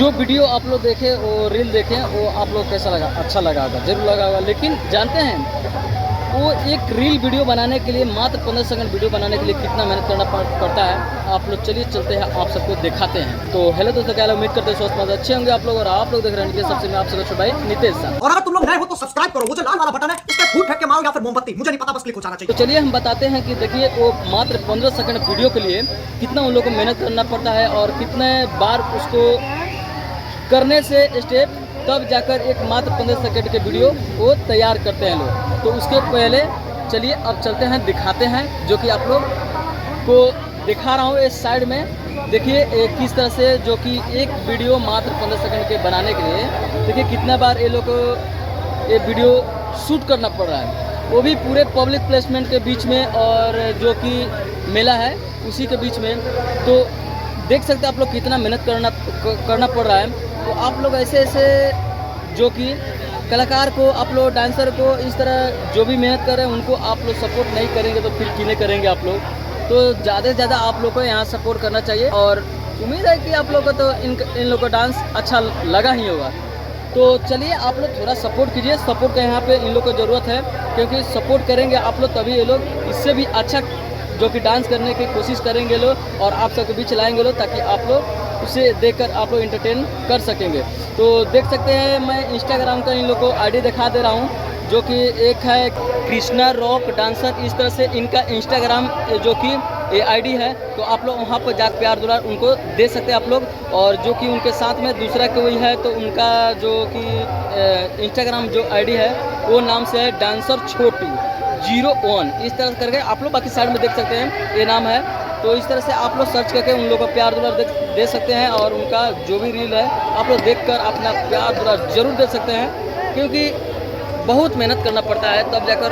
जो वीडियो आप लोग देखे वो रील देखें वो आप लोग कैसा लगा, अच्छा लगा होगा, जरूर लगा होगा। लेकिन जानते हैं वो एक रील वीडियो बनाने के लिए मात्र 15 सेकंड वीडियो बनाने के लिए कितना मेहनत करना पड़ता है। आप लोग चलिए चलते हैं, आप सबको दिखाते हैं। तो हेलो दोस्तों, क्या उम्मीद करते हैं स्वस्थ मत अच्छे होंगे आप लोग, और आप लोग देख रहे हैं सबसे मैं आप सबका भाई नितेश सर। और अगर तुम लोग नए हो तो सब्सक्राइब करो, वो जो लाल वाला बटन है इस पे फूट फेंक के मारो या फिर मोमबत्ती, मुझे नहीं पता, बस क्लिक हो जाना चाहिए। तो चलिए हम बताते हैं कि देखिए वो मात्र 15 सेकंड वीडियो के लिए कितना उन लोगों को मेहनत करना पड़ता है और कितने बार उसको करने से स्टेप तब जाकर एक मात्र 15 सेकंड के वीडियो वो तैयार करते हैं लोग। तो उसके पहले चलिए अब चलते हैं, दिखाते हैं, जो कि आप लोग को दिखा रहा हूँ इस साइड में। देखिए किस तरह से जो कि एक वीडियो मात्र 15 सेकंड के बनाने के लिए देखिए कितना बार ये लोग को ये वीडियो शूट करना पड़ रहा है, वो भी पूरे पब्लिक प्लेसमेंट के बीच में और जो कि मेला है उसी के बीच में। तो देख सकते हैं आप लोग कितना मेहनत करना पड़ रहा है। तो आप लोग ऐसे जो कि कलाकार को, आप लोग डांसर को इस तरह जो भी मेहनत कर रहे हैं उनको आप लोग सपोर्ट नहीं करेंगे तो फिर किन्हें करेंगे आप लोग। तो ज़्यादा से ज़्यादा आप लोग को यहाँ सपोर्ट करना चाहिए और उम्मीद है कि आप लोग को तो इन लोग का डांस अच्छा लगा ही होगा। तो चलिए आप लोग थोड़ा सपोर्ट कीजिए, सपोर्ट का यहाँ पे इन लोग को ज़रूरत है, क्योंकि सपोर्ट करेंगे आप लोग तभी ये लोग इससे भी अच्छा जो कि डांस करने की कोशिश करेंगे लोग और आप सबके बीच लाएंगे लोग, ताकि आप लोग उसे देखकर आप लोग इंटरटेन कर सकेंगे। तो देख सकते हैं मैं इंस्टाग्राम का इन लोग को आईडी दिखा दे रहा हूँ, जो कि एक है कृष्णा रॉक डांसर, इस तरह से इनका इंस्टाग्राम जो कि ये आईडी है। तो आप लोग वहाँ पर जाकर प्यार दुलार उनको दे सकते हैं आप लोग। और जो कि उनके साथ में दूसरा कोई है तो उनका जो कि इंस्टाग्राम जो आईडी है वो नाम से है डांसर छोटू 01, इस तरह करके आप लोग बाकी साइड में देख सकते हैं ये नाम है। तो इस तरह से आप लोग सर्च करके उन लोगों को प्यार दुलार दे सकते हैं और उनका जो भी रील है आप लोग देखकर अपना प्यार दुलार जरूर दे सकते हैं, क्योंकि बहुत मेहनत करना पड़ता है तब जाकर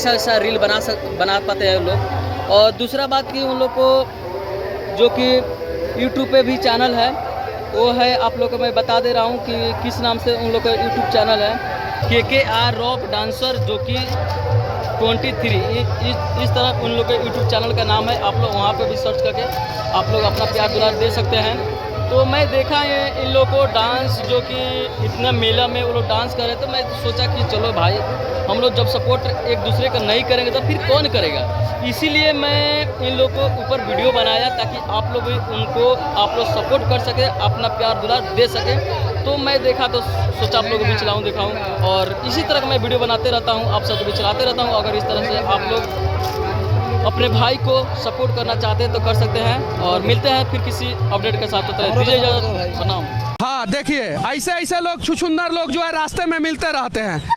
ऐसा रील बना पाते हैं लोग। और दूसरा बात कि उन लोग को जो कि यूट्यूब पे भी चैनल है वो है, आप लोग को मैं बता दे रहा हूँ कि किस नाम से उन लोग का यूट्यूब चैनल है, KKR रॉक डांसर जो कि 23 इस तरह उन लोग के यूट्यूब चैनल का नाम है। आप लोग वहाँ पे भी सर्च करके आप लोग अपना प्यार दुलार दे सकते हैं। तो मैं देखा है इन लोग को डांस जो कि इतना मेला में वो लोग डांस कर रहे, तो मैं सोचा कि चलो भाई हम लोग जब सपोर्ट एक दूसरे का नहीं करेंगे तो फिर कौन करेगा। इसीलिए मैं इन लोग को ऊपर वीडियो बनाया ताकि आप लोग भी उनको आप लोग सपोर्ट कर सके, अपना प्यार दुलार दे सके। तो मैं देखा तो सोचा आप लोगों को भी चलाऊँ दिखाऊँ, और इसी तरह का मैं वीडियो बनाते रहता हूँ, आप सबको भी चलाते रहता हूँ। अगर इस तरह से आप लोग अपने भाई को सपोर्ट करना चाहते हैं तो कर सकते हैं, और मिलते हैं फिर किसी अपडेट के साथ। तो दीजिए इजाजत, प्रणाम। हाँ देखिए ऐसे लोग छुछुंदर लोग जो है रास्ते में मिलते रहते हैं।